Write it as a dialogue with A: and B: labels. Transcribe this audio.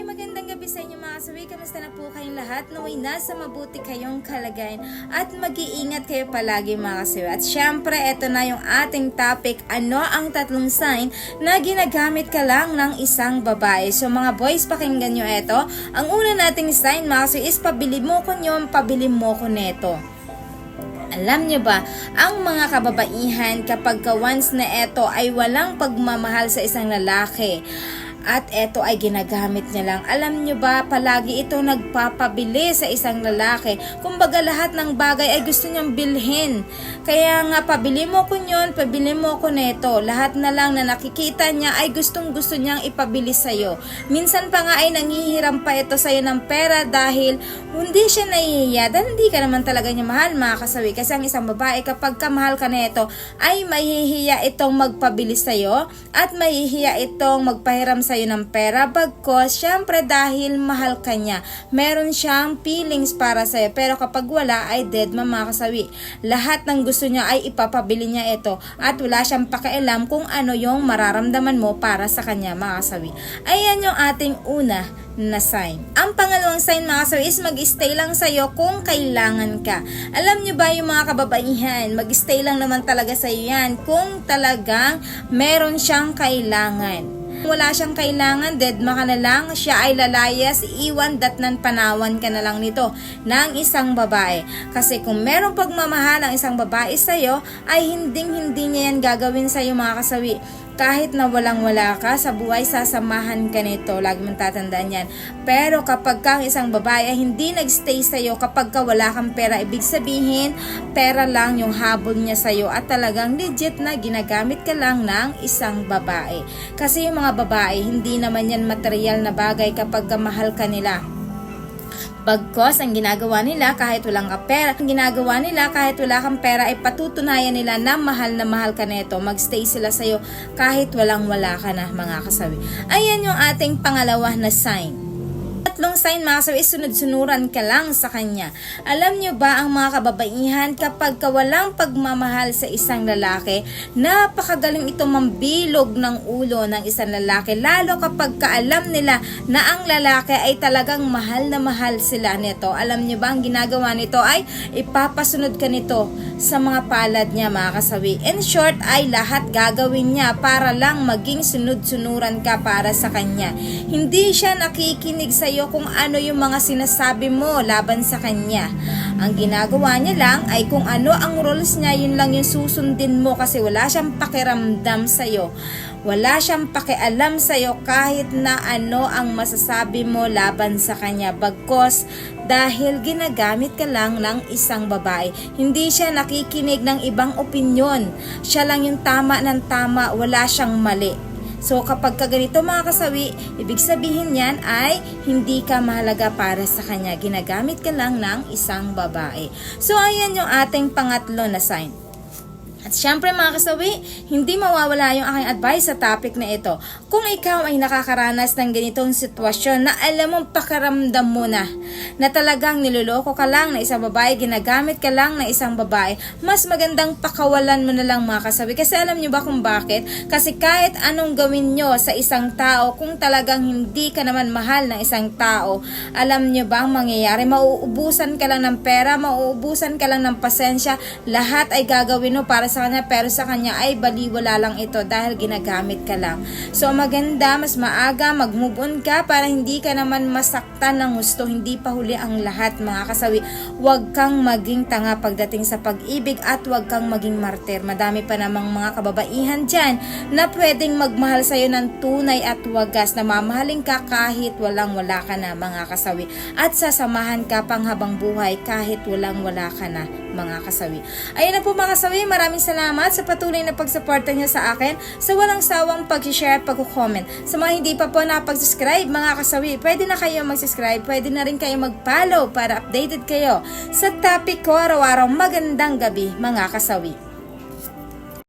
A: magandang gabi sa inyo mga kasawi. Kamusta na po kayong lahat? Naway nasa mabuti kayong kalagayan at mag-iingat kayo palagi mga kasawi. At syempre, eto na yung ating topic. Ano ang tatlong sign na ginagamit ka lang ng isang babae? So mga boys, pakinggan nyo eto. Ang una nating sign mga kasawi is pabili mo ko nyo, pabili mo ko neto. Alam nyo ba, ang mga kababaihan kapag once na eto ay walang pagmamahal sa isang lalaki at eto ay ginagamit niya lang. Alam nyo ba, palagi ito nagpapabili sa isang lalaki. Kumbaga lahat ng bagay ay gusto niyang bilhin. Kaya nga pabili mo ko yun, pabili mo ko neto. Lahat na lang na nakikita niya ay gustong gusto niyang ipabili sa'yo. Minsan pa nga ay nangihiram pa ito sa'yo ng pera dahil hindi siya nahihiya. Dahil hindi ka naman talaga niya mahal mga kasawi. Kasi ang isang babae kapag kamahal ka neto ay mahihiya itong magpabili sa'yo at mahihiya itong magpahiram sa'yo ng pera, bagkos syempre dahil mahal ka niya, meron siyang feelings para sa'yo. Pero kapag wala ay dead mga kasawi. Lahat ng gusto niya ay ipapabili niya ito at wala siyang pakialam kung ano yung mararamdaman mo para sa kanya mga kasawi. Ayan yung ating una na sign. Ang pangalawang sign mga kasawi is mag-stay lang sa'yo kung kailangan ka. Alam nyo ba yung mga kababaihan, mag-stay lang naman talaga sa'yo yan kung talagang meron siyang kailangan. Wala siyang kailangan, deadma ka na lang, siya ay lalayas, iwan datnan panawan ka na lang nito ng isang babae. Kasi kung merong pagmamahal ang isang babae sa'yo, ay hindi niya yan gagawin sa'yo mga kasawi. Kahit na walang-wala ka sa buhay, sasamahan ka nito. Lagi mong tatandaan yan. Pero kapag kang isang babae ay hindi nagstay sa'yo, kapag ka wala kang pera, ibig sabihin, pera lang yung habol niya sa'yo at talagang legit na ginagamit ka lang ng isang babae. Kasi yung mga babae, hindi naman yan material na bagay kapag mahal ka nila. Bagkos, ang ginagawa nila kahit walang pera, ang ginagawa nila kahit wala kang pera ay patutunayan nila na mahal ka neto. Magstay sila sa'yo kahit walang-wala ka na mga kasawi. Ayan yung ating pangalawa na sign. Tatlong sign mga kasawi is sunod-sunuran ka lang sa kanya. Alam nyo ba ang mga kababaihan kapag walang pagmamahal sa isang lalaki, napakagaling ito mambilog ng ulo ng isang lalaki. Lalo kapag kaalam nila na ang lalaki ay talagang mahal na mahal sila nito. Alam nyo ba ang ginagawa nito ay ipapasunod ka nito sa mga palad niya mga kasawi. In short ay lahat gagawin niya para lang maging sunod-sunuran ka para sa kanya. Hindi siya nakikinig sa iyo kung ano yung mga sinasabi mo laban sa kanya. Ang ginagawa niya lang ay kung ano ang rules niya, yun lang yung susundin mo kasi wala siyang pakiramdam sa'yo. Wala siyang pakialam sa'yo kahit na ano ang masasabi mo laban sa kanya. Bagkos dahil ginagamit ka lang ng isang babae. Hindi siya nakikinig ng ibang opinyon. Siya lang yung tama ng tama, wala siyang mali. So kapag ganito mga kasawi, ibig sabihin yan ay hindi ka mahalaga para sa kanya. Ginagamit ka lang ng isang babae. So ayan yung ating pangatlo na sign. At syempre mga kasawi, hindi mawawala yung aking advice sa topic na ito. Kung ikaw ay nakakaranas ng ganitong sitwasyon na alam mong pakaramdam mo na talagang niloloko ka lang na isang babae, ginagamit ka lang na isang babae, mas magandang pakawalan mo na lang mga kasawi. Kasi alam nyo ba kung bakit? Kasi kahit anong gawin nyo sa isang tao, kung talagang hindi ka naman mahal ng isang tao, alam nyo ba ang mangyayari? Mauubusan ka lang ng pera, mauubusan ka lang ng pasensya, lahat ay gagawin mo para sa kanya, pero sa kanya ay baliwala lang ito dahil ginagamit ka lang. So maganda, mas maaga mag-move on ka para hindi ka naman masaktan ng gusto. Hindi pa huli ang lahat mga kasawi. Huwag kang maging tanga pagdating sa pag-ibig at huwag kang maging martir. Madami pa namang mga kababaihan dyan na pwedeng magmahal sa'yo ng tunay at wagas, na mamahalin ka kahit walang-wala ka na mga kasawi, at sasamahan ka pang habang buhay kahit walang-wala ka na mga kasawi. Ayun na po mga kasawi, maraming salamat sa patuloy na pagsuporta niyo sa akin, sa walang sawang pag-share at pag-comment. Sa mga hindi pa po nakapag-subscribe mga kasawi, pwede na kayo mag-subscribe, pwede na rin kayo mag-follow para updated kayo sa topic ko araw-araw. Magandang gabi mga kasawi.